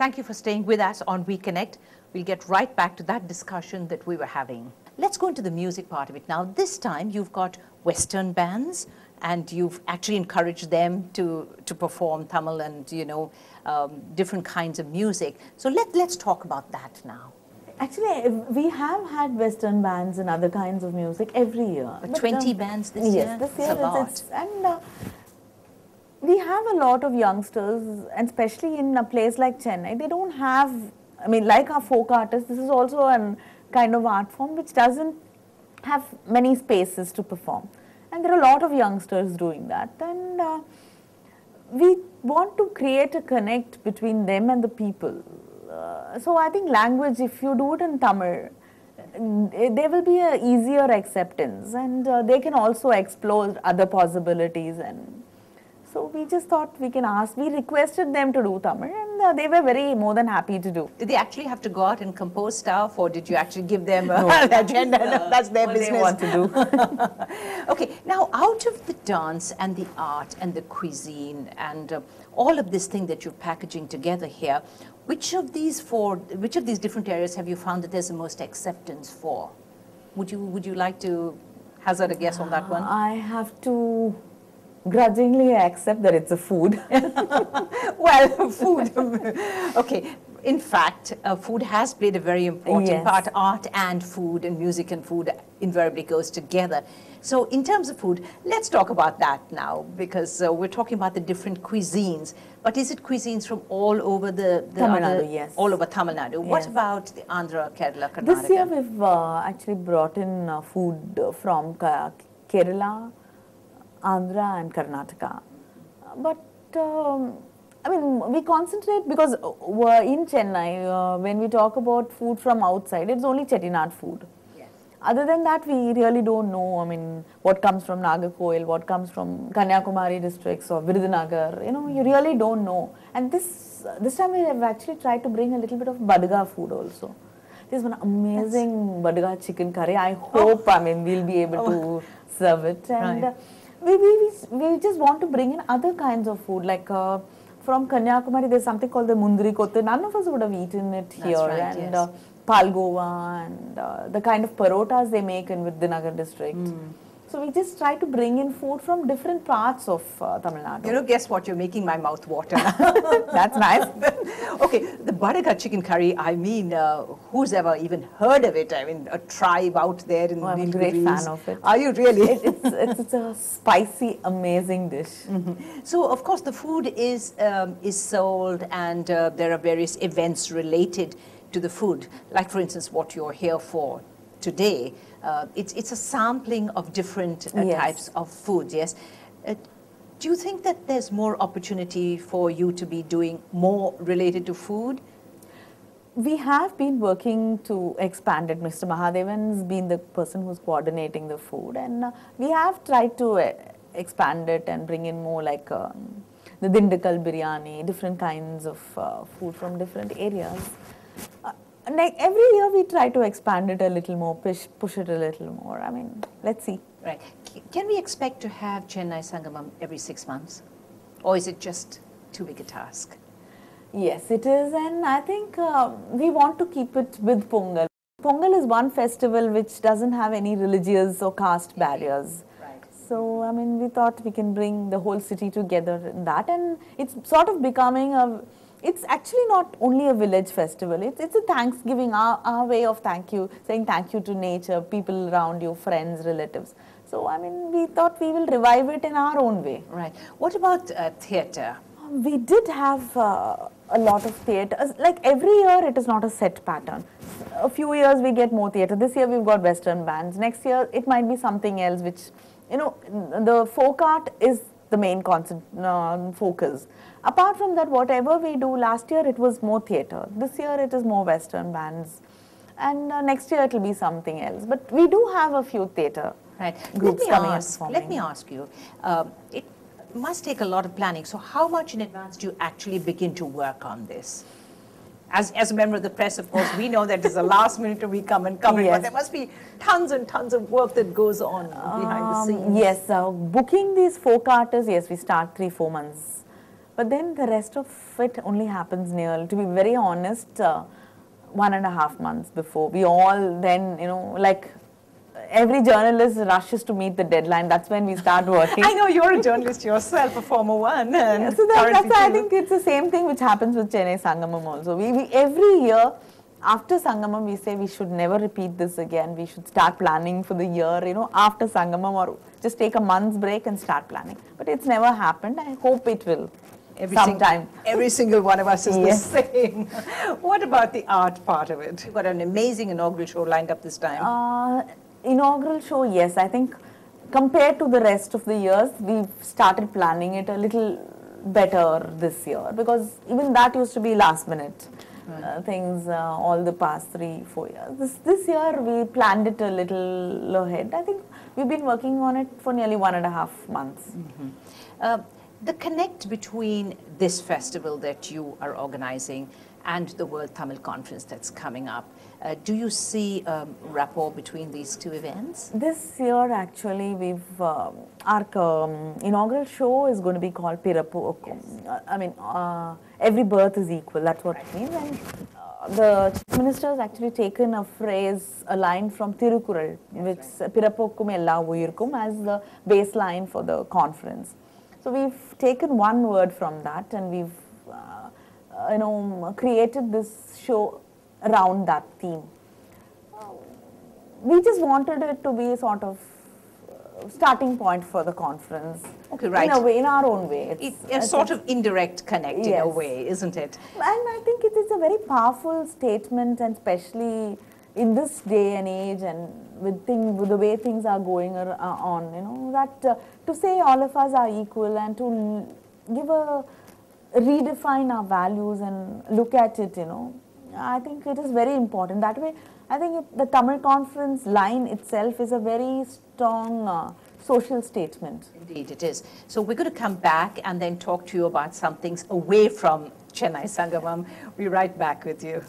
Thank you for staying with us on We Connect. We'll get right back to that discussion that we were having. Let's go into the music part of it now. This time you've got Western bands and you've actually encouraged them to perform Tamil and, you know, different kinds of music. So let's talk about that now. Actually, we have had Western bands and other kinds of music every year. But 20 bands this year? Yes, this year we have a lot of youngsters, and especially in a place like Chennai, they don't have, I mean, like our folk artists, this is also a kind of art form which doesn't have many spaces to perform. And there are a lot of youngsters doing that. And we want to create a connect between them and the people. So I think language, if you do it in Tamil, there will be an easier acceptance, and they can also explore other possibilities. And so we just thought we can ask, we requested them to do Tamil, and they were very more than happy to do. Did they actually have to go out and compose stuff, or did you actually give them an agenda? That's their business. They want to do. Okay, now out of the dance and the art and the cuisine and all of this thing that you're packaging together here, which of these different areas have you found that there's the most acceptance for? Would you like to hazard a guess on that one? I have to grudgingly accept that it's a food. Well, food. Okay. In fact, food has played a very important part. Art and food, and music and food invariably goes together. So in terms of food, let's talk about that now, because we're talking about the different cuisines. But is it cuisines from all over Tamil Nadu, yes. All over Tamil Nadu. Yes. What about the Andhra, Kerala, Karnataka? This year we've actually brought in food from Kerala, Andhra and Karnataka. But I mean, we concentrate because in Chennai, when we talk about food from outside, it's only Chettinad food. Yes. Other than that, we really don't know, I mean, what comes from Nagarkoil, what comes from Kanyakumari districts or Virudhunagar, you know, you really don't know. And this time we have actually tried to bring a little bit of Badaga food also. There's one amazing Badaga chicken curry. I hope, I mean, we'll be able to serve it. And we just want to bring in other kinds of food, like from Kanyakumari, there's something called the Mundri Kotte. None of us would have eaten it here. Right, and Palgova and the kind of parotas they make in Virudhunagar district. So we just try to bring in food from different parts of Tamil Nadu. You know, guess what? You're making my mouth water. That's nice. Okay, the Badaga chicken curry, I mean, who's ever even heard of it? I mean, a tribe out there in I'm a great fan of it. Are you really? It's a spicy, amazing dish. So, of course, the food is sold, and there are various events related to the food. Like, for instance, what you're here for today. It's a sampling of different types of food, yes. Do you think that there's more opportunity for you to be doing more related to food? We have been working to expand it. Mr. Mahadevan's been the person who's coordinating the food, and we have tried to expand it and bring in more like the Dindakal biryani, different kinds of food from different areas. Like every year we try to expand it a little more, push it a little more. I mean, let's see. Right. Can we expect to have Chennai Sangamam every 6 months? Or is it just too big a task? Yes, it is. And I think we want to keep it with Pongal. Pongal is one festival which doesn't have any religious or caste barriers. Right. So, I mean, we thought we can bring the whole city together in that. And it's sort of becoming it's actually not only a village festival, it's a Thanksgiving, our way of saying thank you to nature, people around you, friends, relatives. So, I mean, we thought we will revive it in our own way. Right. What about theatre? We did have a lot of theatre. Like every year, it is not a set pattern. A few years we get more theatre. This year we've got Western bands. Next year, it might be something else, which, you know, the folk art is the main focus. Apart from that, whatever we do, last year it was more theatre. This year it is more Western bands. And next year it will be something else. But we do have a few theatre groups coming and performing. Let me ask you, it must take a lot of planning. So how much in advance do you actually begin to work on this? As a member of the press, of course, we know that it's the last minute we come in, but there must be tons and tons of work that goes on behind the scenes. Yes, booking these folk artists, yes, we start 3-4 months But then the rest of it only happens near, to be very honest, 1.5 months before. We all then, you know, like every journalist rushes to meet the deadline. That's when we start working. I know you're a journalist yourself, a former one. And yeah, so that's why I think it's the same thing which happens with Chennai Sangamam also. We every year after Sangamam, we say we should never repeat this again. We should start planning for the year, you know, after Sangamam, or just take a month's break and start planning. But it's never happened. I hope it will. Every single one of us is yes. the same. What about the art part of it? You've got an amazing inaugural show lined up this time. Inaugural show, yes. I think compared to the rest of the years, we've started planning it a little better this year, because even that used to be last minute things all the past 3-4 years. This year we planned it a little ahead. I think we've been working on it for nearly 1.5 months. The connect between this festival that you are organizing and the World Tamil Conference that's coming up, do you see rapport between these two events? This year actually we've, our inaugural show is going to be called Pirappu Okkum. Yes. I mean, every birth is equal, that's what it means. And the Chief Minister has actually taken a phrase, a line from Tirukural, which Pirappu Okkum Ella Uyirkum, as the baseline for the conference. So we've taken one word from that, and we've you know, created this show around that theme. We just wanted it to be sort of starting point for the conference. Okay, right. In a way, in our own way. It's a sort of indirect connect, yes, in a way, isn't it? And I think it is a very powerful statement, and especially in this day and age, and with the way things are going on, you know, that to say all of us are equal, and to give redefine our values and look at it, you know, I think it is very important. That way, I think the Tamil Conference line itself is a very strong social statement. Indeed, it is. So we're going to come back and then talk to you about some things away from Chennai Sangamam. We'll be right back with you.